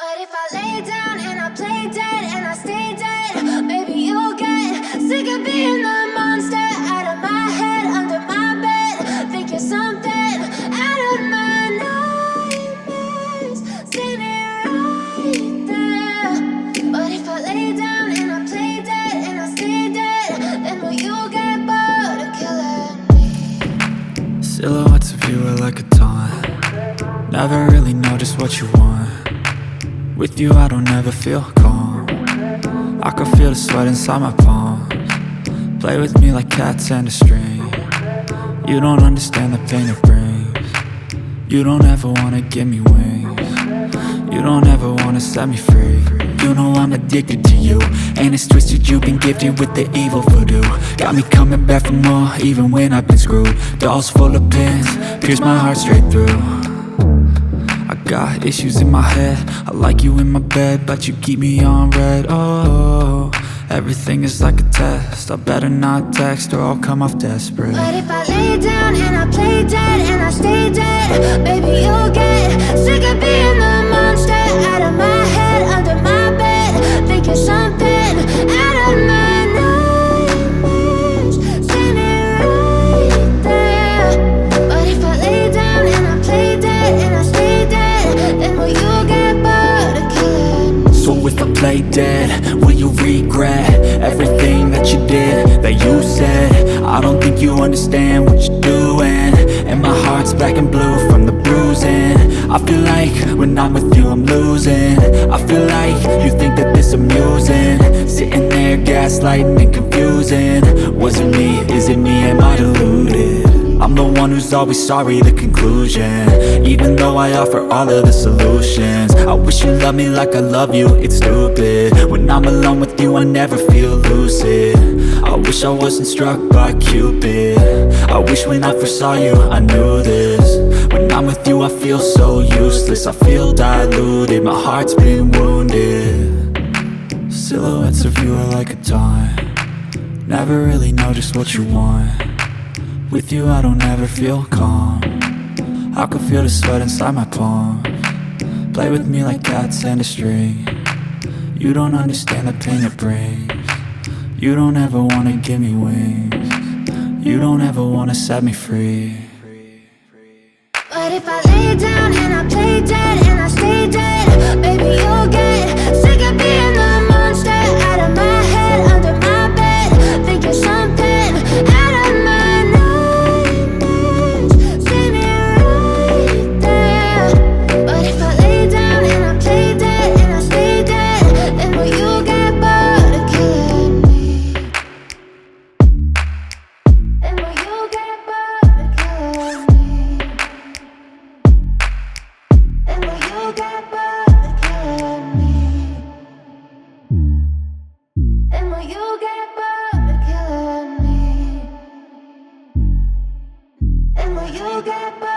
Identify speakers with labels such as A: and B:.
A: What if I lay down and I play dead and I stay dead? Maybe you'll get sick of being the monster out of my head, under my bed. Think you're something out of my nightmares, standing right there. What if I lay down and I play dead and I stay dead? Then will you get bored of killing me?
B: Silhouettes of you are like a taunt. Never really know just what you want. With you I don't ever feel calm. I can feel the sweat inside my palms. Play with me like cats and a string. You don't understand the pain it brings. You don't ever wanna give me wings. You don't ever wanna set me free. You know I'm addicted to you, and it's twisted, you've been gifted with the evil voodoo. Got me coming back for more, even when I've been screwed. Dolls full of pins, pierce my heart straight through. I got issues in my head, I like you in my bed, but you keep me on red. Oh, everything is like a test, I better not text or I'll come off desperate.
A: What if I lay down and I play dead and I stay dead? Maybe you'll get sick of being the monster out of my head, under my bed. Think you're something out of my nightmares, standing right there. What if I lay down and I play dead and I stay dead? Then will you get bored of killing me?
B: So if I play dead, will you regret everything that you did, that you said? I don't think you understand what you're doing, and my heart's black and blue from the bruising. I feel like when I'm with you I'm losing. I feel like you think that this amusing, sitting there gaslighting and confusing. Was it me? Is it me? Am I deluded? I'm the one who's always sorry, the conclusion, even though I offer all of the solutions. I wish you loved me like I love you, it's stupid. When I'm alone with you I never feel lucid. I wish I wasn't struck by Cupid. I wish when I first saw you I knew this. When I'm with you I feel so useless, I feel diluted, my heart's been wounded. Silhouettes of you are like a taunt. Never really know just what you want. With you I don't ever feel calm. I can feel the sweat inside my palms. Play with me like cats and a string. You don't understand the pain it brings. You don't ever wanna give me wings. You don't ever wanna set me free.
A: What if I lay down and I play dead and I stay dead? Maybe you'll get sick of being the monster out of my head, under my bed. Think you're something out of my nightmares, standing right there. What if I lay down and I play dead and I stay dead? Then will you get bored of killing me? Then will you get bored of killing me? Then will you get bored of killing me? Then will you get bored of killing me? Then will you get bored?